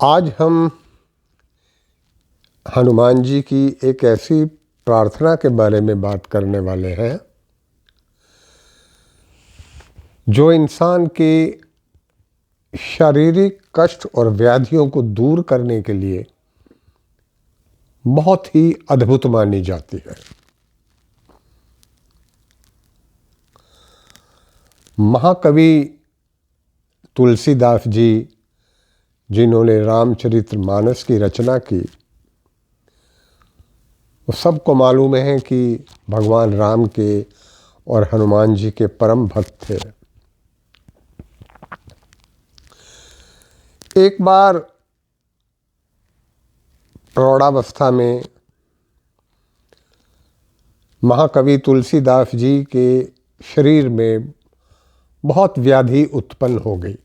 आज हम हनुमान जी की एक ऐसी प्रार्थना के बारे में बात करने वाले हैं जो इंसान के शारीरिक कष्ट और व्याधियों को दूर करने के लिए बहुत ही अद्भुत मानी जाती है। महाकवि तुलसीदास जी, जिन्होंने रामचरितमानस की रचना की, वो सबको मालूम है कि भगवान राम के और हनुमान जी के परम भक्त थे। एक बार प्रौढ़ावस्था में महाकवि तुलसीदास जी के शरीर में बहुत व्याधि उत्पन्न हो गई।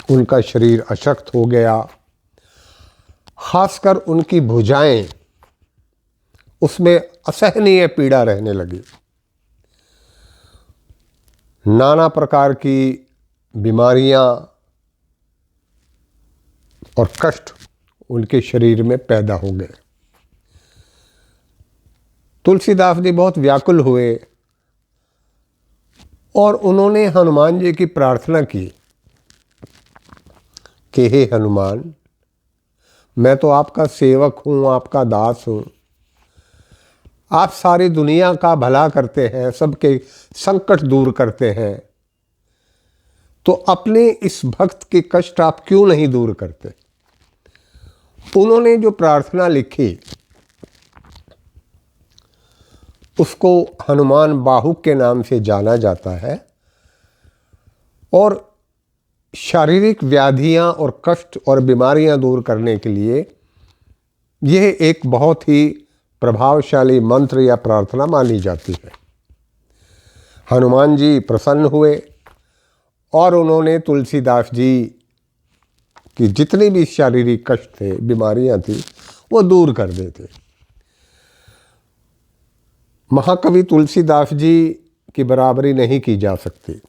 उनका शरीर अशक्त हो गया, खासकर उनकी भुजाएं, उसमें असहनीय पीड़ा रहने लगी। नाना प्रकार की बीमारियां और कष्ट उनके शरीर में पैदा हो गए। तुलसीदास जी बहुत व्याकुल हुए और उन्होंने हनुमान जी की प्रार्थना की कि हे हनुमान, मैं तो आपका सेवक हूँ, आपका दास हूँ। आप सारी दुनिया का भला करते हैं, सबके संकट दूर करते हैं, तो अपने इस भक्त के कष्ट आप क्यों नहीं दूर करते। उन्होंने जो प्रार्थना लिखी उसको हनुमान बाहुक के नाम से जाना जाता है और शारीरिक व्याधियां और कष्ट और बीमारियां दूर करने के लिए यह एक बहुत ही प्रभावशाली मंत्र या प्रार्थना मानी जाती है। हनुमान जी प्रसन्न हुए और उन्होंने तुलसीदास जी की जितनी भी शारीरिक कष्ट थे, बीमारियां थी, वो दूर कर देते। महाकवि तुलसीदास जी की बराबरी नहीं की जा सकती।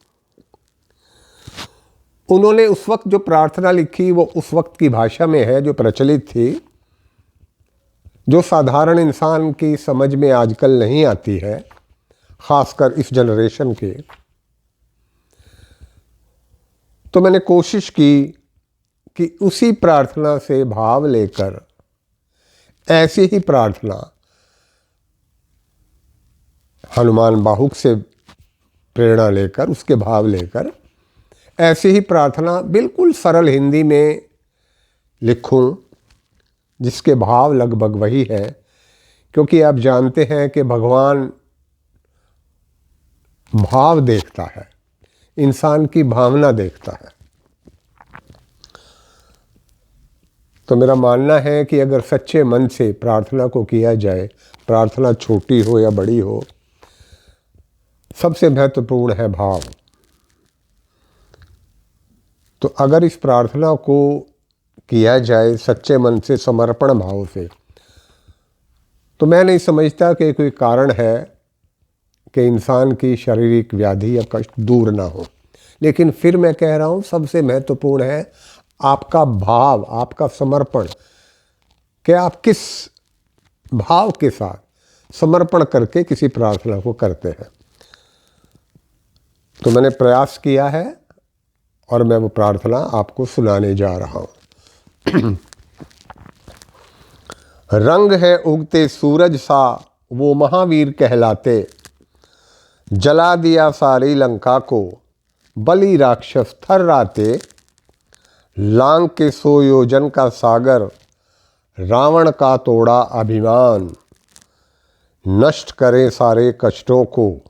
उन्होंने उस वक्त जो प्रार्थना लिखी वो उस वक्त की भाषा में है जो प्रचलित थी, जो साधारण इंसान की समझ में आजकल नहीं आती है, खासकर इस जनरेशन के। तो मैंने कोशिश की कि उसी प्रार्थना से भाव लेकर, ऐसी ही प्रार्थना हनुमान बाहुक से प्रेरणा लेकर, उसके भाव लेकर, ऐसी ही प्रार्थना बिल्कुल सरल हिंदी में लिखूं जिसके भाव लगभग वही है। क्योंकि आप जानते हैं कि भगवान भाव देखता है, इंसान की भावना देखता है। तो मेरा मानना है कि अगर सच्चे मन से प्रार्थना को किया जाए, प्रार्थना छोटी हो या बड़ी हो, सबसे महत्वपूर्ण है भाव। तो अगर इस प्रार्थना को किया जाए सच्चे मन से, समर्पण भाव से, तो मैं नहीं समझता कि कोई कारण है कि इंसान की शारीरिक व्याधि या कष्ट दूर ना हो। लेकिन फिर मैं कह रहा हूँ, सबसे महत्वपूर्ण है आपका भाव, आपका समर्पण, कि आप किस भाव के साथ समर्पण करके किसी प्रार्थना को करते हैं। तो मैंने प्रयास किया है और मैं वो प्रार्थना आपको सुनाने जा रहा हूँ। रंग है उगते सूरज सा वो महावीर कहलाते, जला दिया सारी लंका को बलि राक्षस थर्राते। लांग के 100 योजन का सागर रावण का तोड़ा अभिमान, नष्ट करे सारे कष्टों को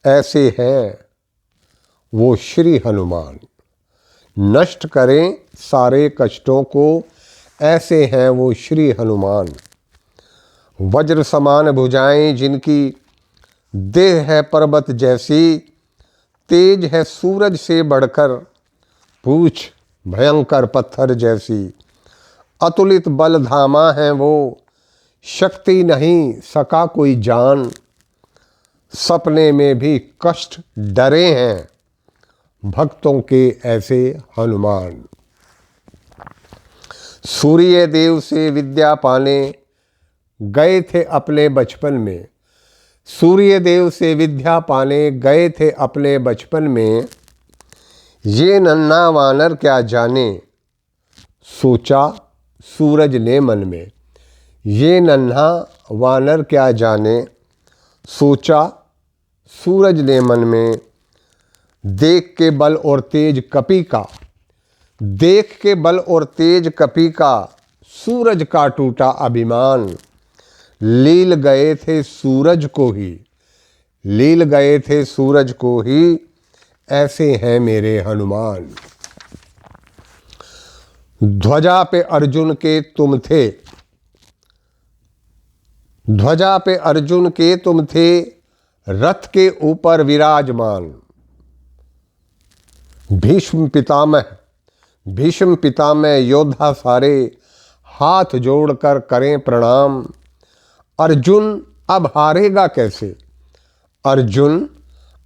ऐसे हैं वो श्री हनुमान। नष्ट करें सारे कष्टों को ऐसे हैं वो श्री हनुमान। वज्र समान भुजाएं जिनकी, देह है पर्वत जैसी, तेज है सूरज से बढ़कर, पूछ भयंकर पत्थर जैसी। अतुलित बल धामा है वो, शक्ति नहीं सका कोई जान। सपने में भी कष्ट डरे हैं, भक्तों के ऐसे हनुमान। सूर्य देव से विद्या पाने गए थे अपने बचपन में, सूर्य देव से विद्या पाने गए थे अपने बचपन में। ये नन्हा वानर क्या जाने, सोचा सूरज ने मन में। ये नन्हा वानर क्या जाने, सोचा सूरज ने मन में। देख के बल और तेज कपी का, देख के बल और तेज कपी का, सूरज का टूटा अभिमान। लील गए थे सूरज को ही, लील गए थे सूरज को ही, ऐसे हैं मेरे हनुमान। ध्वजा पे अर्जुन के तुम थे, ध्वजा पे अर्जुन के तुम थे, रथ के ऊपर विराजमान। भीष्म पितामह, भीष्म पितामह योद्धा सारे, हाथ जोड़कर करें प्रणाम। अर्जुन अब हारेगा कैसे, अर्जुन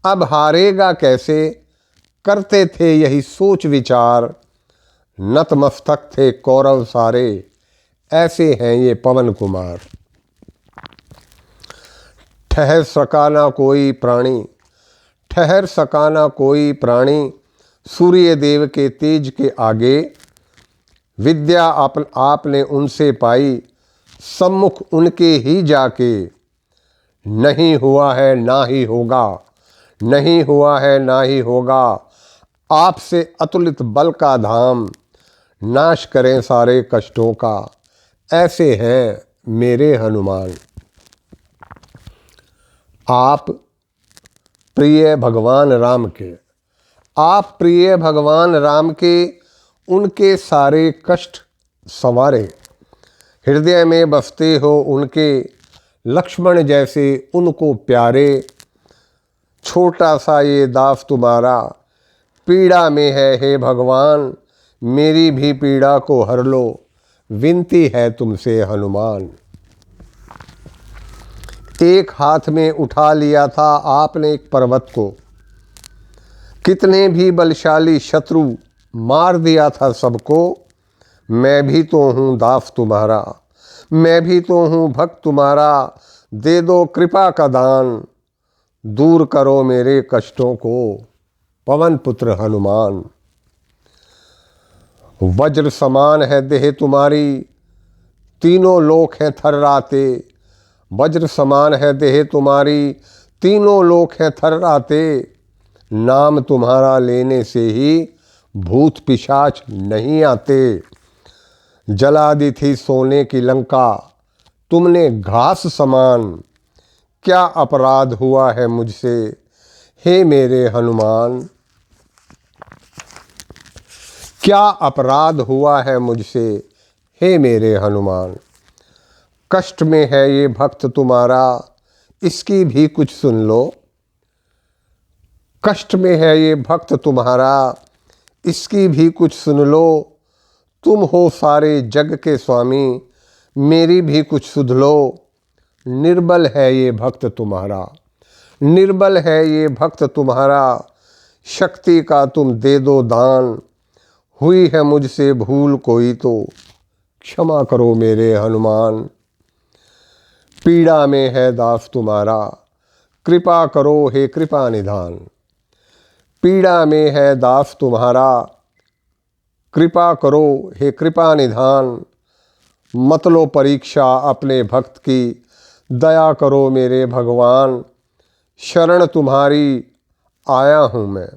अब हारेगा कैसे, करते थे यही सोच विचार। नतमस्तक थे कौरव सारे, ऐसे हैं ये पवन कुमार। ठहर सका ना कोई प्राणी, ठहर सका ना कोई प्राणी, सूर्य देव के तेज के आगे। विद्या आपने उनसे पाई, सम्मुख उनके ही जाके। नहीं हुआ है ना ही होगा, नहीं हुआ है ना ही होगा, आपसे अतुलित बल का धाम। नाश करें सारे कष्टों का, ऐसे हैं मेरे हनुमान। आप प्रिय भगवान राम के, आप प्रिय भगवान राम के, उनके सारे कष्ट संवारे। हृदय में बसते हो उनके, लक्ष्मण जैसे उनको प्यारे। छोटा सा ये दास तुम्हारा, पीड़ा में है हे भगवान। मेरी भी पीड़ा को हर लो, विनती है तुमसे हनुमान। एक हाथ में उठा लिया था आपने एक पर्वत को, कितने भी बलशाली शत्रु मार दिया था सबको। मैं भी तो हूँ दास तुम्हारा, मैं भी तो हूँ भक्त तुम्हारा। दे दो कृपा का दान, दूर करो मेरे कष्टों को, पवन पुत्र हनुमान। वज्र समान है देह तुम्हारी, तीनों लोक हैं थर्राते। वज्र समान है देह तुम्हारी, तीनों लोक हैं थर्राते। नाम तुम्हारा लेने से ही भूत पिशाच नहीं आते। जला दी थी सोने की लंका, तुमने घास समान। क्या अपराध हुआ है मुझसे, हे मेरे हनुमान। क्या अपराध हुआ है मुझसे, हे मेरे हनुमान। कष्ट में है ये भक्त तुम्हारा, इसकी भी कुछ सुन लो। कष्ट में है ये भक्त तुम्हारा, इसकी भी कुछ सुन लो। तुम हो सारे जग के स्वामी, मेरी भी कुछ सुध लो। निर्बल है ये भक्त तुम्हारा, निर्बल है ये भक्त तुम्हारा। शक्ति का तुम दे दो दान, हुई है मुझसे भूल कोई तो क्षमा करो मेरे हनुमान। पीड़ा में है दास तुम्हारा, कृपा करो हे कृपा निधान। पीड़ा में है दास तुम्हारा, कृपा करो हे कृपा निधान। मत लो परीक्षा अपने भक्त की, दया करो मेरे भगवान। शरण तुम्हारी आया हूँ मैं,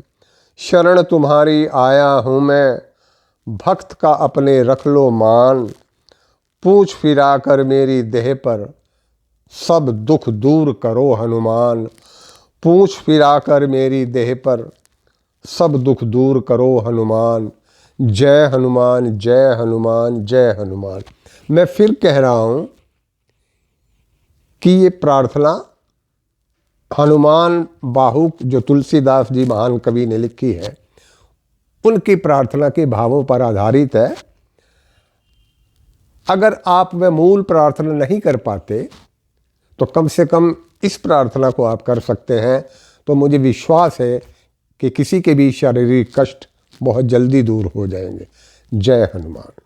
शरण तुम्हारी आया हूँ मैं। भक्त का अपने रख लो मान, पूछ फिरा कर मेरी देह पर, सब दुख दूर करो हनुमान। पूछ फिरा कर मेरी देह पर, सब दुख दूर करो हनुमान। जय हनुमान, जय हनुमान, जय हनुमान। मैं फिर कह रहा हूँ कि ये प्रार्थना हनुमान बाहु जो तुलसीदास जी महान कवि ने लिखी है, उनकी प्रार्थना के भावों पर आधारित है। अगर आप वह मूल प्रार्थना नहीं कर पाते तो कम से कम इस प्रार्थना को आप कर सकते हैं। तो मुझे विश्वास है कि किसी के भी शारीरिक कष्ट बहुत जल्दी दूर हो जाएंगे। जय हनुमान।